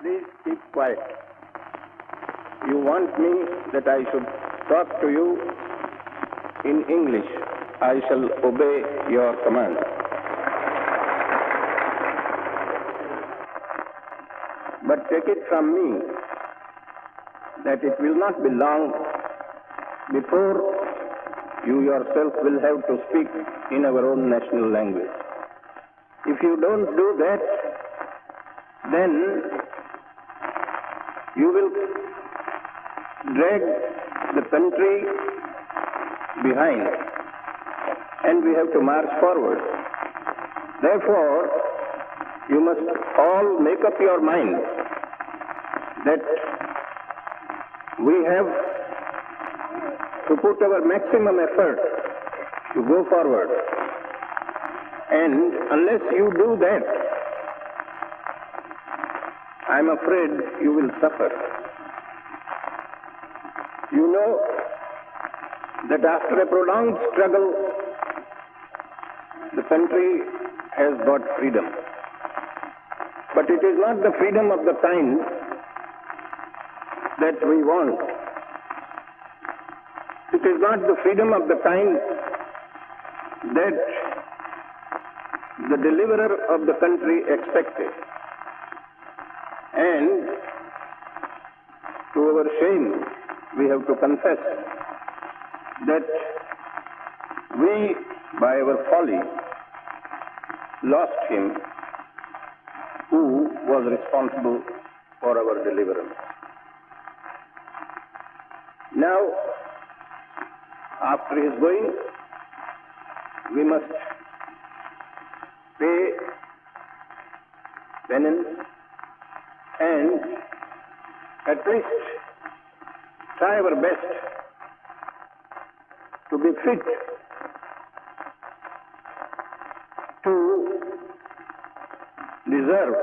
Please keep quiet. You want me that I should talk to you in English. I shall obey your command. But take it from me that it will not be long before you yourself will have to speak in our own national language. If you don't do that, then you will drag the country behind, and we have to march forward. Therefore, you must all make up your mind that we have to put our maximum effort to go forward. And unless you do that, I'm afraid you will suffer. You know that after a prolonged struggle, the country has got freedom. But it is not the freedom of the kind that we want. It is not the freedom of the kind that the deliverer of the country expected. And to our shame, we have to confess that we, by our folly, lost him who was responsible for our deliverance. Now, after his going, we must pay penance and at least try our best to be fit to deserve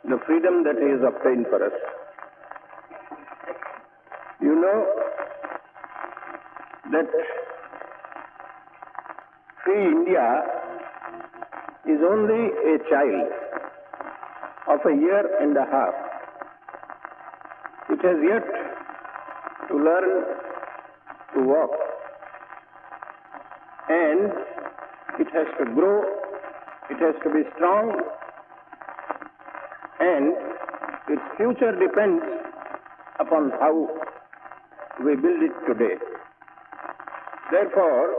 the freedom that he has obtained for us. You know that free India is only a child of a year and a half. It has yet to learn to walk, and it has to grow, it has to be strong, and its future depends upon how we build it today. Therefore,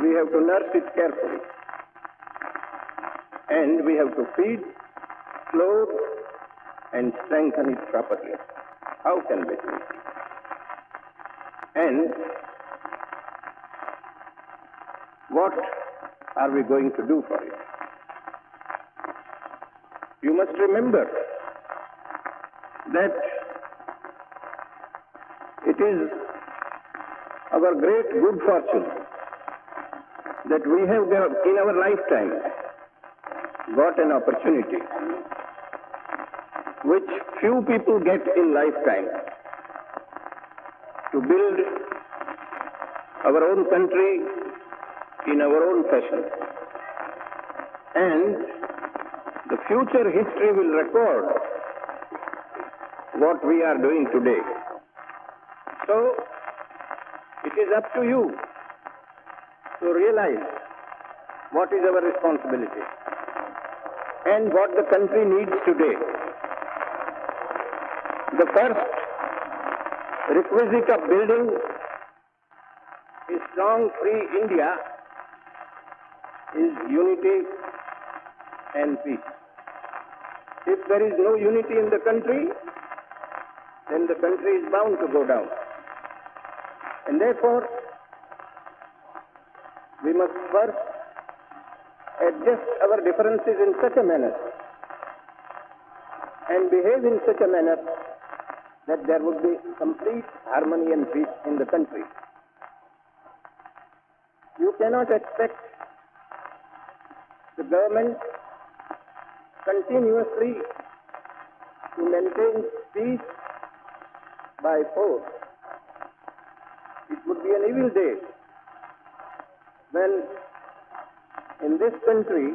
we have to nurse it carefully, and we have to feed, clothe, and strengthen it properly. How can we do it? And what are we going to do for it? You must remember that it is our great good fortune that we have in our lifetime got an opportunity which few people get in lifetime to build our own country in our own fashion. And the future history will record what we are doing today. So, it is up to you to realize what is our responsibility and what the country needs today. The first requisite of building a strong, free India is unity and peace. If there is no unity in the country, then the country is bound to go down. And therefore, we must first adjust our differences in such a manner and behave in such a manner that there would be complete harmony and peace in the country. You cannot expect the government continuously to maintain peace by force. It would be an evil day when in this country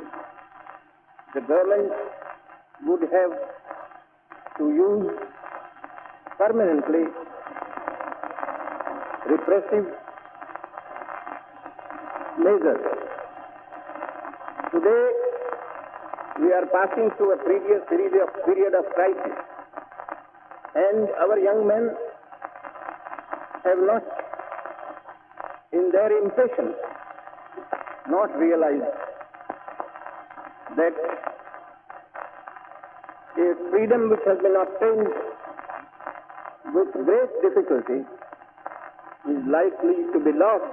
the government would have to use permanently repressive measures. Today, we are passing through a previous period of crisis, and our young men have not, in their impatience, not realized that a freedom which has been obtained with great difficulty is likely to be lost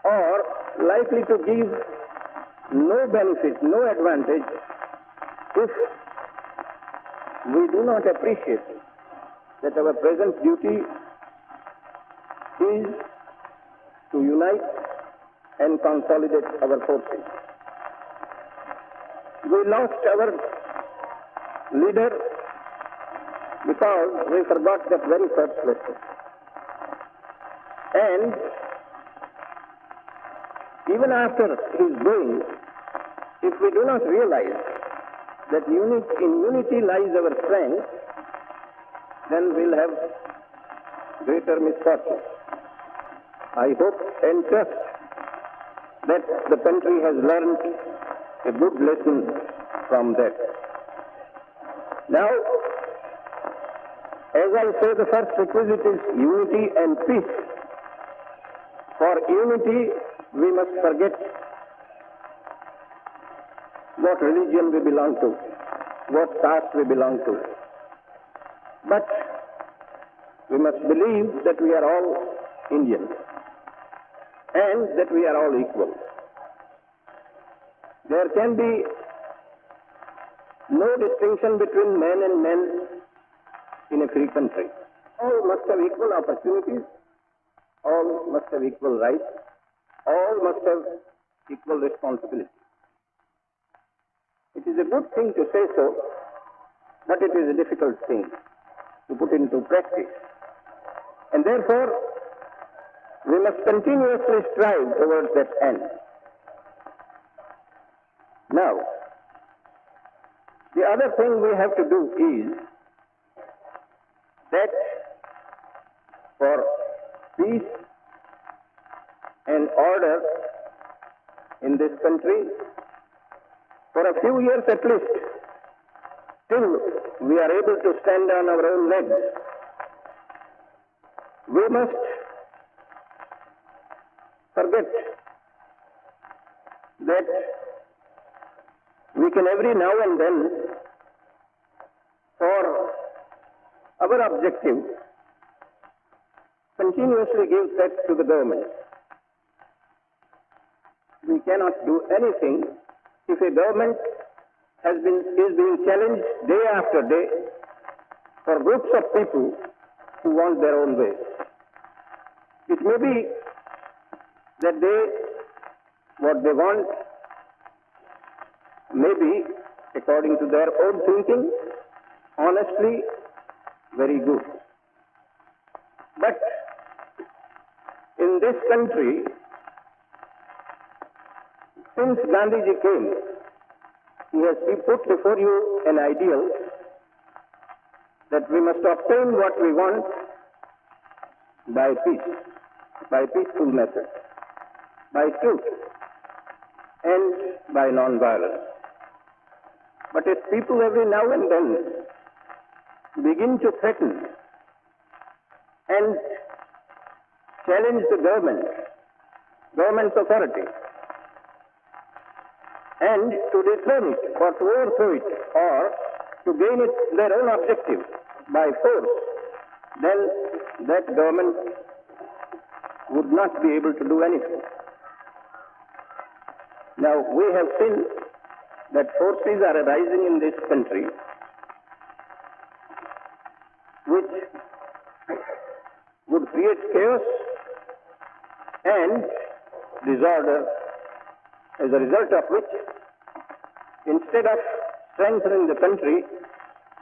or likely to give no benefit, no advantage if we do not appreciate that our present duty is to unite and consolidate our forces. We lost our leader because we forgot that very first lesson. And even after his going, if we do not realize that in unity lies our strength, then we'll have greater misfortune. I hope and trust that the country has learned a good lesson from that. Now, as I say, the first requisite is unity and peace. For unity, we must forget what religion we belong to, what caste we belong to. But we must believe that we are all Indians and that we are all equal. There can be no distinction between men and men in a free country. All must have equal opportunities, all must have equal rights, all must have equal responsibility. It is a good thing to say so, but it is a difficult thing to put into practice. And therefore, we must continuously strive towards that end. Now, the other thing we have to do is that for peace and order in this country, for a few years at least, till we are able to stand on our own legs, we must forget that we can every now and then, for our objective, continuously give threats to the government. We cannot do anything if a government is being challenged day after day for groups of people who want their own way. It may be that what they want may be, according to their own thinking, honestly very good. But in this country, since Gandhiji came, he has put before you an ideal that we must obtain what we want by peace, by peaceful methods, by truth, and by non-violence. But if people every now and then begin to threaten and challenge the government's authority, and to dethrone it or to overthrow it or to gain their own objective by force, then that government would not be able to do anything. Now, we have seen that forces are arising in this country which would create chaos and disorder, as a result of which, instead of strengthening the country,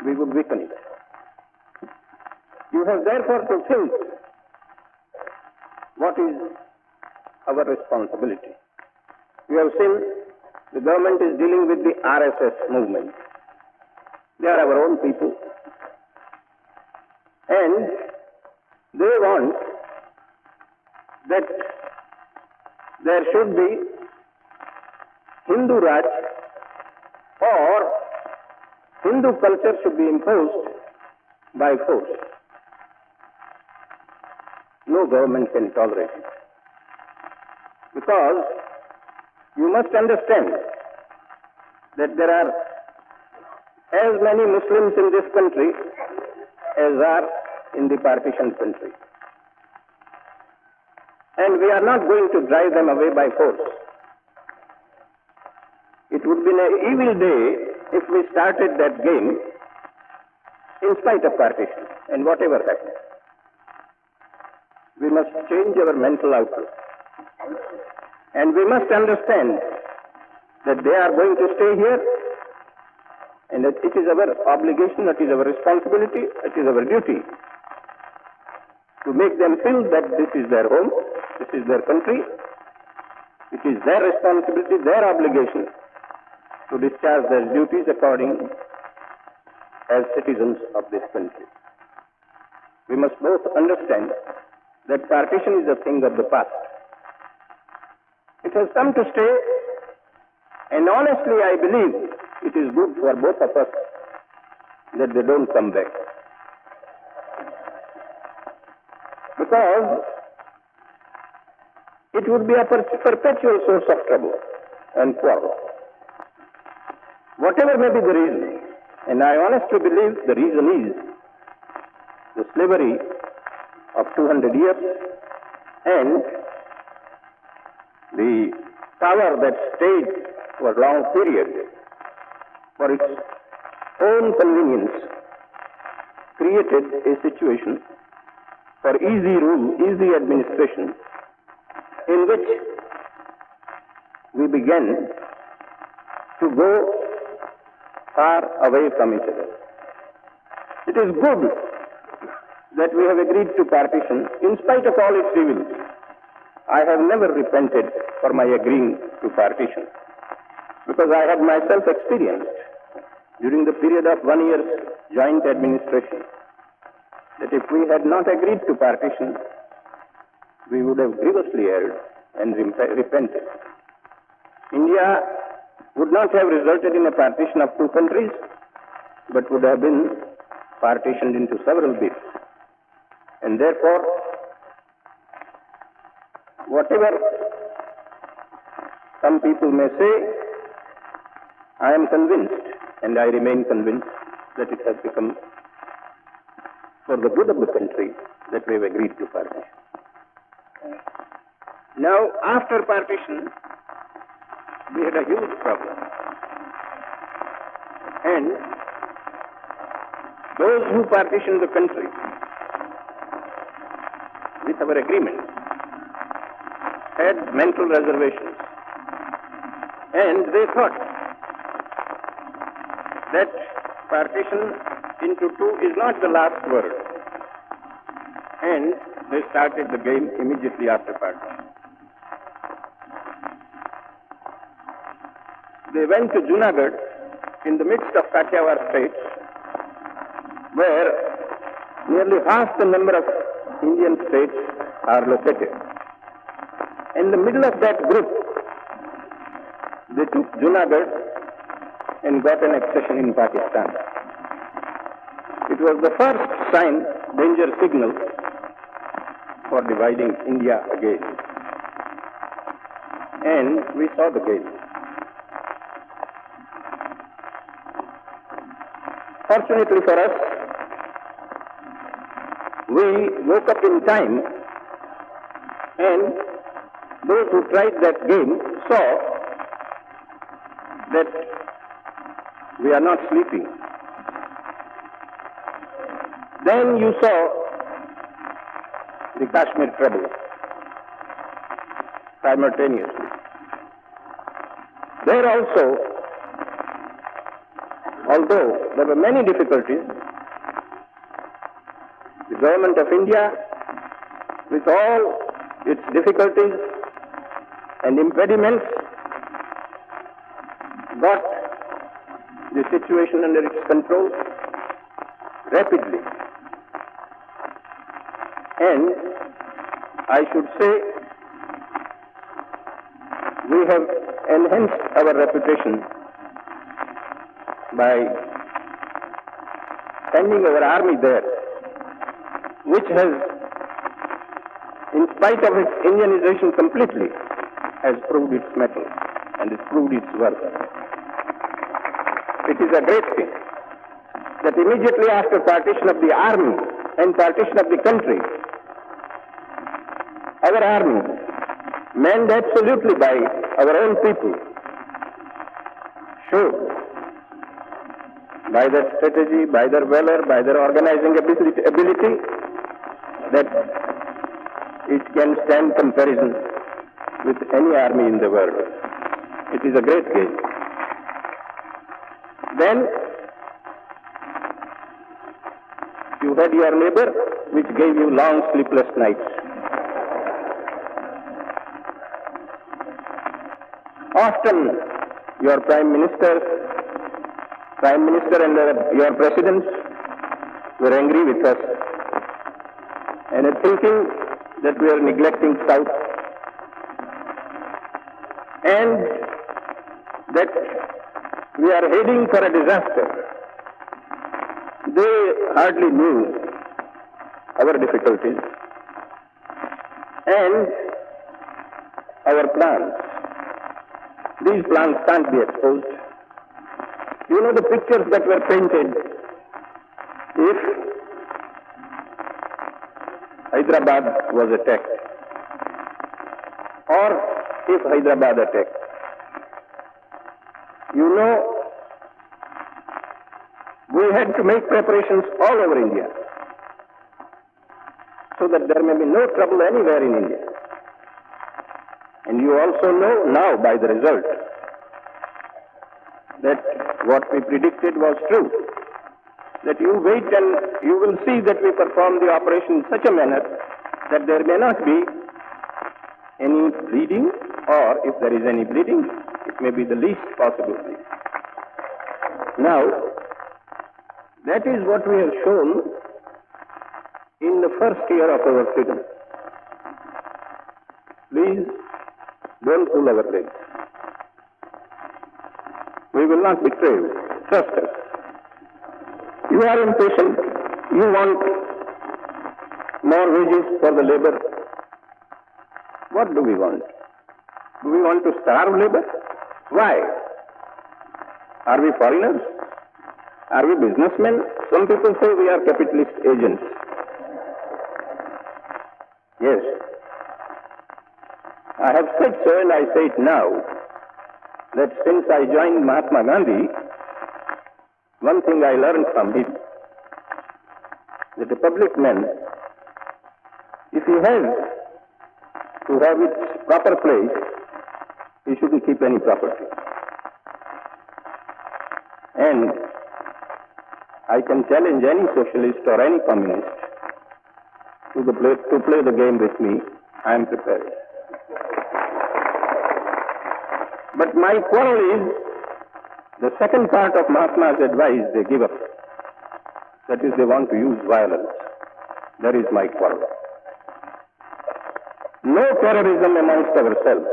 we would weaken it. You have therefore to think what is our responsibility. You have seen the government is dealing with the RSS movement. They are our own people. And they want that there should be Hindu Raj, or Hindu culture should be imposed by force. No government can tolerate it. Because you must understand that there are as many Muslims in this country as are in the partition country. And we are not going to drive them away by force. It would be an evil day if we started that game in spite of partition and whatever happens. We must change our mental outlook. And we must understand that they are going to stay here, and that it is our obligation, it is our responsibility, it is our duty to make them feel that this is their home, this is their country, it is their responsibility, their obligation to discharge their duties according as citizens of this country. We must both understand that partition is a thing of the past. It has come to stay, and honestly I believe it is good for both of us that they don't come back. Because it would be a perpetual source of trouble and quarrel. Whatever may be the reason, and I honestly believe the reason is the slavery of 200 years and the power that stayed for a long period for its own convenience created a situation for easy rule, easy administration, in which we began to go far away from each other. It is good that we have agreed to partition in spite of all its evils. I have never repented for my agreeing to partition, because I had myself experienced during the period of 1 year's joint administration that if we had not agreed to partition, we would have grievously erred and repented. India would not have resulted in a partition of two countries, but would have been partitioned into several bits. And therefore, whatever some people may say, I am convinced, and I remain convinced, that it has become for the good of the country that we have agreed to partition. Now, after partition, we had a huge problem. And those who partitioned the country with our agreement had mental reservations. And they thought that partition into two is not the last word. And they started the game immediately after partition. They went to Junagadh in the midst of Kathiawar states, where nearly half the number of Indian states are located. In the middle of that group, they took Junagadh and got an accession in Pakistan. It was the first sign, danger signal, for dividing India again. And we saw the game. Fortunately for us, we woke up in time, and those who tried that game saw that we are not sleeping. Then you saw the Kashmir trouble simultaneously. There also, although there were many difficulties, the government of India, with all its difficulties and impediments, got the situation under its control rapidly. And I should say we have enhanced our reputation by sending our army there, which has, in spite of its Indianization completely, has proved its mettle and has proved its worth. It is a great thing that immediately after partition of the army and partition of the country, our army, manned absolutely by our own people, showed by their strategy, by their valor, by their organizing ability, that it can stand comparison with any army in the world. It is a great game. Then you had your neighbor, which gave you long sleepless nights. Often your Prime Minister and your presidents were angry with us and are thinking that we are neglecting South and that we are heading for a disaster. They hardly knew our difficulties and our plans. These plans can't be exposed. You know the pictures that were painted if Hyderabad was attacked or if Hyderabad attacked. You know, we had to make preparations all over India so that there may be no trouble anywhere in India. And you also know now by the result that what we predicted was true. That you wait and you will see that we perform the operation in such a manner that there may not be any bleeding, or if there is any bleeding, it may be the least possible bleeding. Now, that is what we have shown in the first year of our freedom. Please don't pull our legs. We will not betray you. Trust us. You are impatient. You want more wages for the labor. What do we want? Do we want to starve labor? Why? Are we foreigners? Are we businessmen? Some people say we are capitalist agents. Yes. I have said so and I say it now, that since I joined Mahatma Gandhi, one thing I learned from him, that a public man, if he has to have its proper place, he shouldn't keep any property. And I can challenge any socialist or any communist to play the game with me. I am prepared. But my quarrel is the second part of Mahatma's advice they give up. That is, they want to use violence. That is my quarrel. No terrorism amongst ourselves.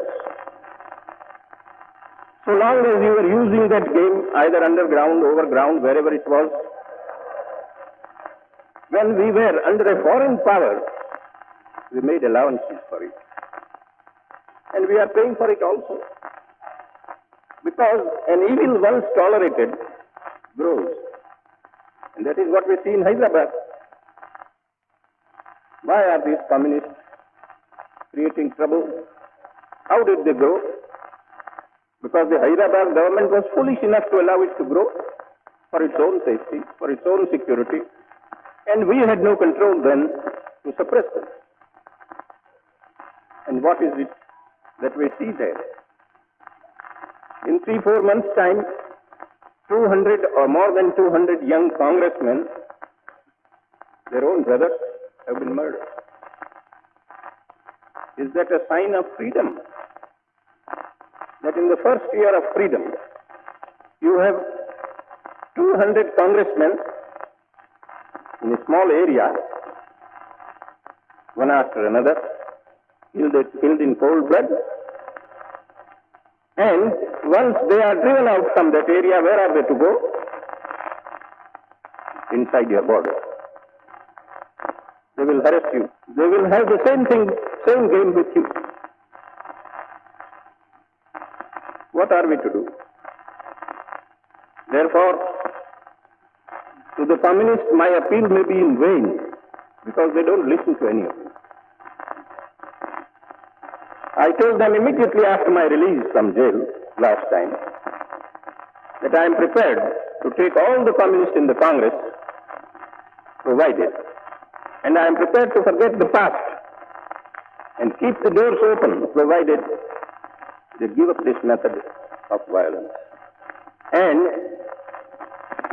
So long as you were using that game, either underground, overground, wherever it was, when we were under a foreign power, we made allowances for it. And we are paying for it also. Because an evil once tolerated grows. And that is what we see in Hyderabad. Why are these communists creating trouble? How did they grow? Because the Hyderabad government was foolish enough to allow it to grow for its own safety, for its own security. And we had no control then to suppress them. And what is it that we see there? In 3-4 months' time, 200 or more than 200 young congressmen, their own brothers, have been murdered. Is that a sign of freedom? That in the first year of freedom, you have 200 congressmen in a small area one after another, killed in cold blood. And once they are driven out from that area, where are they to go? Inside your border. They will harass you. They will have the same thing, same game with you. What are we to do? Therefore, to the communists, my appeal may be in vain, because they don't listen to any of it. I told them immediately after my release from jail last time that I am prepared to take all the communists in the Congress, provided, and I am prepared to forget the past and keep the doors open, provided they give up this method of violence. And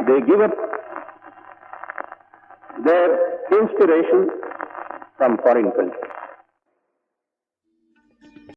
they give up their inspiration from foreign countries.